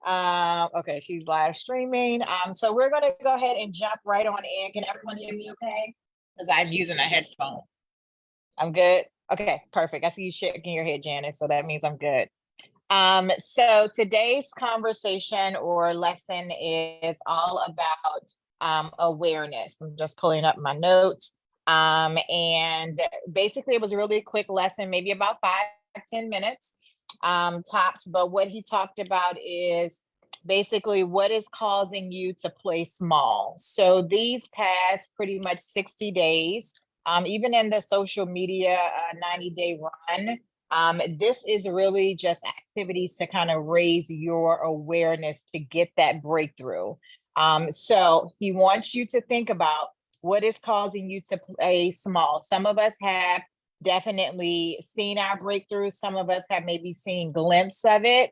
Okay, she's live streaming. So we're gonna go ahead and jump right on in. Can everyone hear me okay? Because I'm using a headphone. I'm good. Okay, perfect. I see you shaking your head, Janice, so that means I'm good. So today's conversation or lesson is all about awareness. I'm just pulling up my notes. And basically, it was a really quick lesson, maybe about 5 to 10 minutes tops. But what he talked about is basically what is causing you to play small. So these past pretty much 60 days, even in the social media 90-day run, this is really just activities to kind of raise your awareness to get that breakthrough. So he wants you to think about what is causing you to play small. Some of us have definitely seen our breakthrough. Some of us have maybe seen glimpse of it.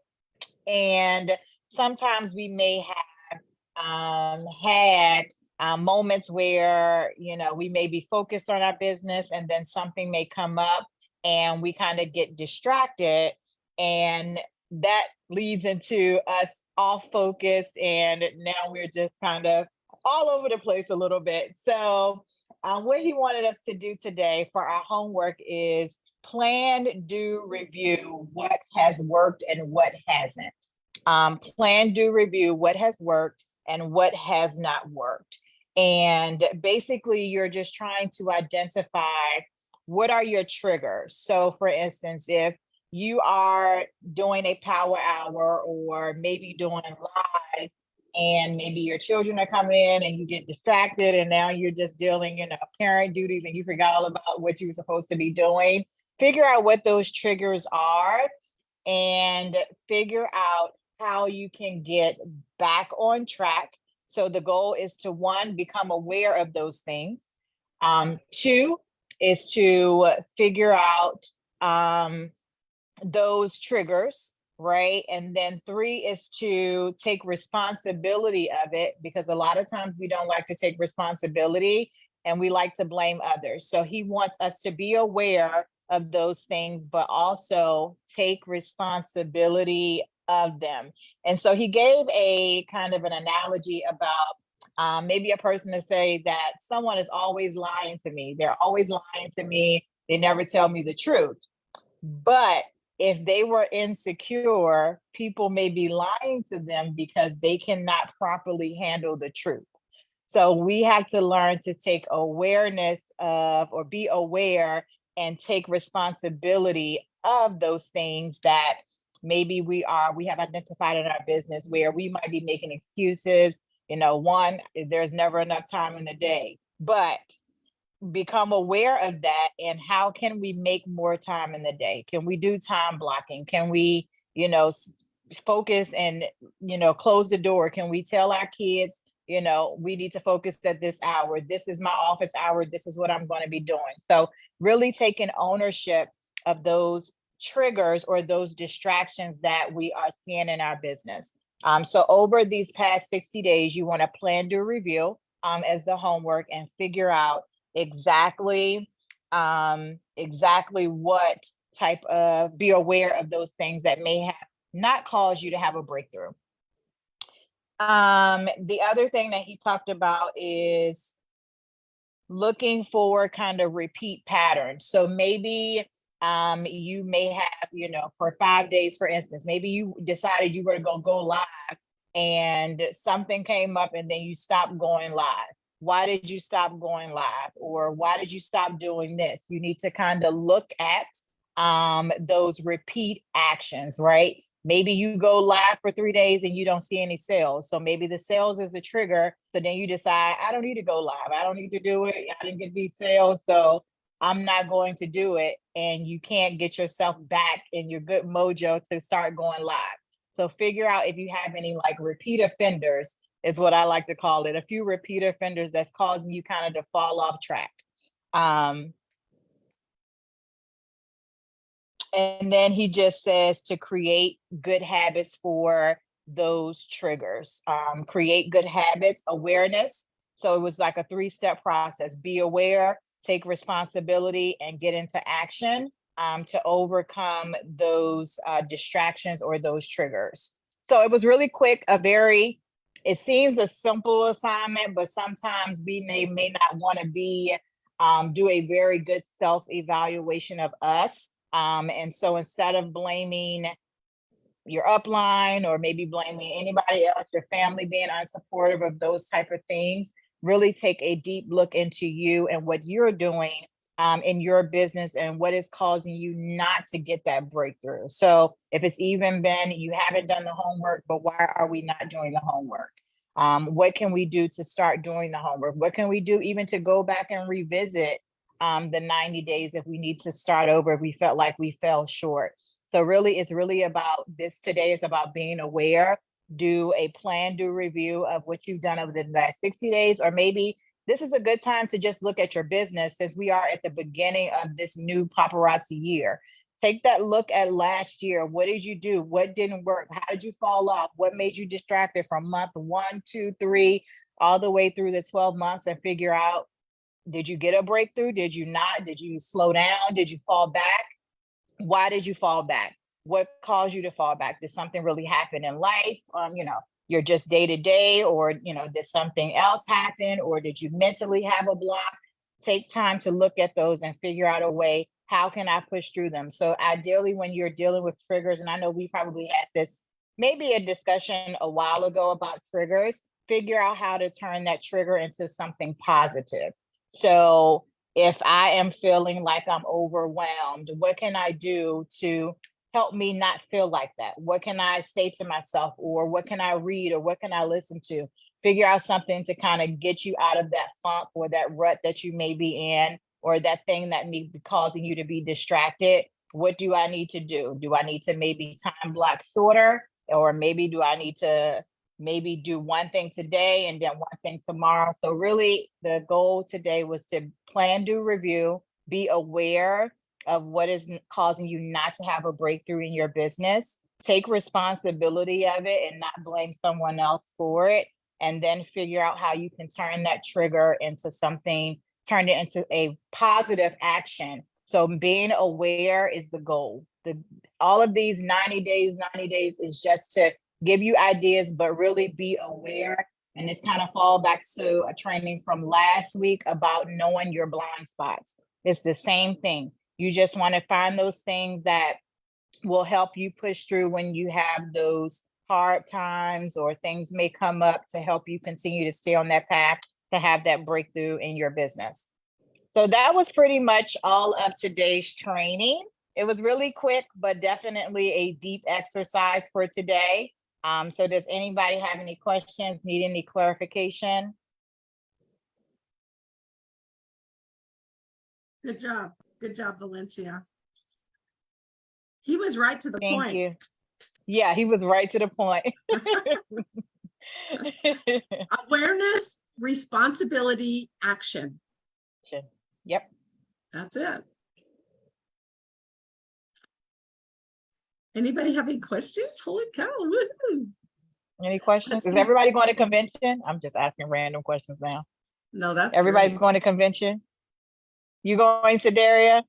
And sometimes we may have had moments where, we may be focused on our business and then something may come up and we kind of get distracted. And that leads into us off focus. And now we're just kind of all over the place a little bit. So, what he wanted us to do today for our homework is plan, do, review what has worked and what hasn't. Plan, do, review what has worked and what has not worked. And basically, you're just trying to identify what are your triggers. So, for instance, if you are doing a power hour or maybe doing live and maybe your children are coming in and you get distracted and now you're just dealing, parent duties and you forgot all about what you were supposed to be doing, figure out what those triggers are and figure out how you can get back on track. So the goal is to one, become aware of those things. Two is to figure out those triggers, right? And then three is to take responsibility of it because a lot of times we don't like to take responsibility and we like to blame others. So he wants us to be aware of those things, but also take responsibility of them. And so he gave a kind of an analogy about maybe a person to say that someone is always lying to me. They're always lying to me. They never tell me the truth. But if they were insecure, people may be lying to them because they cannot properly handle the truth. So we have to learn to take awareness of or be aware and take responsibility of those things that maybe we have identified in our business where we might be making excuses. One is there's never enough time in the day, but become aware of that and how can we make more time in the day? Can we do time blocking? Can we, focus and, close the door? Can we tell our kids, we need to focus at this hour. This is my office hour. This is what I'm going to be doing. So really taking ownership of those triggers or those distractions that we are seeing in our business. So over these past 60 days, you want to plan, do, review as the homework and figure out exactly what type of be aware of those things that may have not caused you to have a breakthrough. The other thing that he talked about is looking for kind of repeat patterns. So maybe you may have, for 5 days, for instance, maybe you decided you were going to go live and something came up and then you stopped going live. Why did you stop going live? Or why did you stop doing this? You need to kind of look at those repeat actions, right? Maybe you go live for 3 days and you don't see any sales. So maybe the sales is the trigger. So then you decide, I don't need to go live. I don't need to do it. I didn't get these sales. So I'm not going to do it. And you can't get yourself back in your good mojo to start going live. So figure out if you have any like repeat offenders is what I like to call it. A few repeat offenders that's causing you kind of to fall off track. And then he just says to create good habits for those triggers. Create good habits, awareness. So it was like a 3-step process. Be aware, take responsibility, and get into action to overcome those distractions or those triggers. So it was really quick, it seems a simple assignment, but sometimes we may not want to do a very good self-evaluation of us. And so instead of blaming your upline or maybe blaming anybody else, your family being unsupportive of those type of things, really take a deep look into you and what you're doing in your business and what is causing you not to get that breakthrough. So if it's even been you haven't done the homework, but why are we not doing the homework? What can we do to start doing the homework? What can we do even to go back and revisit the 90 days if we need to start over, if we felt like we fell short? So really, it's really about this today is about being aware, do a plan, do review of what you've done over the last 60 days, or maybe this is a good time to just look at your business since we are at the beginning of this new paparazzi year. Take that look at last year. What did you do? What didn't work? How did you fall off? What made you distracted from month 1, 2, 3, all the way through the 12 months and figure out, did you get a breakthrough? Did you not? Did you slow down? Did you fall back? Why did you fall back? What caused you to fall back? Did something really happen in life? You're just day to day, or, did something else happen? Or did you mentally have a block? Take time to look at those and figure out a way, how can I push through them? So ideally, when you're dealing with triggers, and I know we probably had this, maybe a discussion a while ago about triggers, figure out how to turn that trigger into something positive. So if I am feeling like I'm overwhelmed, what can I do to help me not feel like that? What can I say to myself, or what can I read, or what can I listen to? Figure out something to kind of get you out of that funk or that rut that you may be in, or that thing that may be causing you to be distracted. What do I need to do? Do I need to maybe time block shorter, or maybe do I need to maybe do one thing today and then one thing tomorrow? So really the goal today was to plan, do review, be aware of what is causing you not to have a breakthrough in your business, take responsibility of it and not blame someone else for it, and then figure out how you can turn that trigger into something, turn it into a positive action. So being aware is the goal. All of these 90 days is just to give you ideas, but really be aware. And this kind of fall back to a training from last week about knowing your blind spots. It's the same thing. You just want to find those things that will help you push through when you have those hard times, or things may come up to help you continue to stay on that path to have that breakthrough in your business. So that was pretty much all of today's training. It was really quick, but definitely a deep exercise for today. So does anybody have any questions, need any clarification? Good job. Good job, Valencia. He was right to the point. Thank you. Yeah, he was right to the point. Awareness, responsibility, action. Yep. That's it. Anybody have any questions? Holy cow. Woo-hoo. Any questions? Is everybody going to convention? I'm just asking random questions now. No, that's everybody's great. going to convention. You going, Sedaria?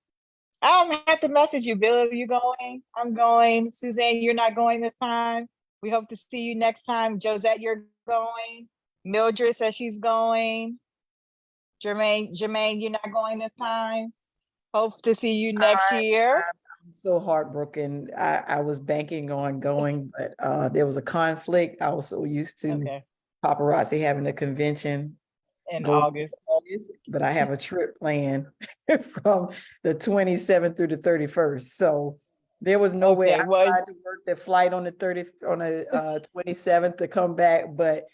I don't have to message you, Bill. Are you going? I'm going. Suzanne, you're not going this time. We hope to see you next time. Josette, you're going. Mildred says she's going. Jermaine, you're not going this time. Hope to see you next year. I'm so heartbroken. I was banking on going, but there was a conflict. I was so used to paparazzi having a convention in August, but I have a trip planned from the 27th through the 31st. So there was no way I tried to work the flight on the 27th to come back, but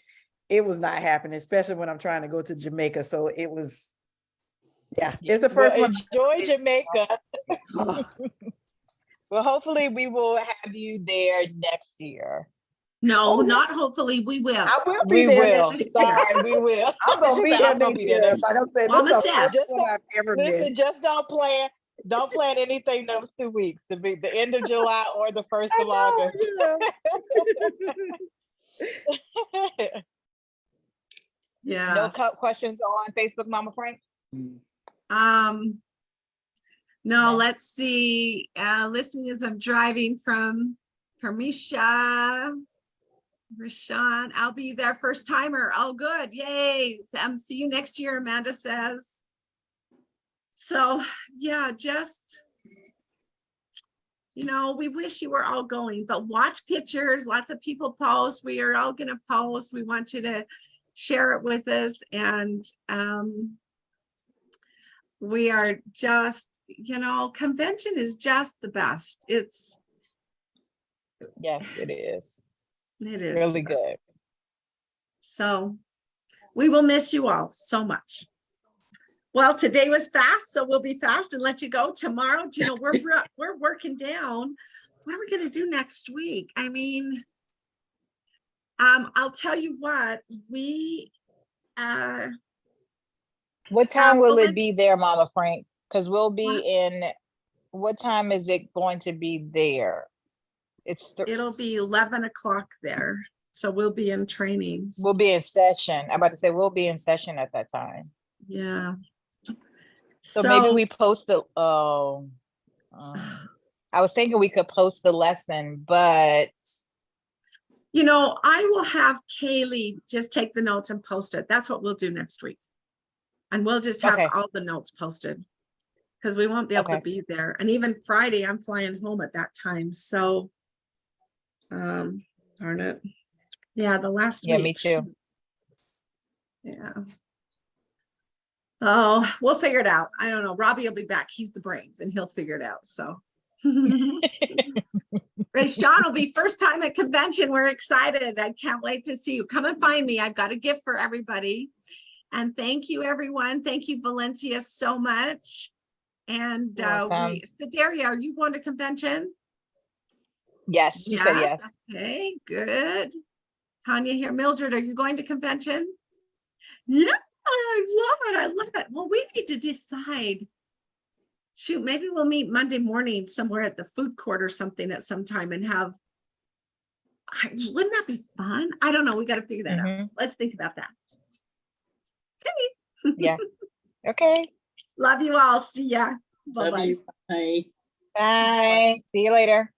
it was not happening, especially when I'm trying to go to Jamaica. So it was, it's the first one. Enjoy Jamaica. Well, hopefully we will have you there next year. No, not hopefully. We will. I will be there. Sorry, we will. I'm gonna be there next year. Like I said, Mama this is says, the first one I've ever missed. Just don't plan anything those 2 weeks, to be the end of July or the 1st of August. Yeah. No questions on Facebook, Mama Frank? No, let's see. Listening as I'm driving from Permisha. Rashawn, I'll be there first timer. Oh, good. Yay. See you next year, Amanda says. So yeah, just, we wish you were all going, but watch pictures. Lots of people post. We are all going to post. We want you to share it with us. And we are just, convention is just the best. Yes, it is. It is Really good. So we will miss you all so much. Well, today was fast, so we'll be fast and let you go. Tomorrow, we're working down. What are we going to do next week? I mean, I'll tell you what, What time will well, it be there, Mama Frank? Because we'll be in, what time is it going to be there? It'll be 11 o'clock there. So we'll be in trainings. We'll be in session. I'm about to say we'll be in session at that time. Yeah. So maybe we post the, I was thinking we could post the lesson, but. I will have Kaylee just take the notes and post it. That's what we'll do next week. And we'll just have all the notes posted because we won't be able to be there. And even Friday, I'm flying home at that time. So, darn it. Yeah, the last week. Yeah, me too. Yeah. Oh, we'll figure it out. I don't know. Robbie will be back. He's the brains and he'll figure it out. So Rashawn will be first time at convention. We're excited. I can't wait to see you. Come and find me. I've got a gift for everybody. And thank you, everyone. Thank you, Valencia, so much. And Sedaria, are you going to convention? Yes, she said yes. Okay, good. Tanya here. Mildred, are you going to convention? Yeah, I love it. I love it. Well, we need to decide. Shoot, maybe we'll meet Monday morning somewhere at the food court or something at some time and have. Wouldn't that be fun? I don't know. We got to figure that out. Let's think about that. Okay. Yeah. Okay. Love you all. See ya. Bye-bye. Bye. Bye. See you later.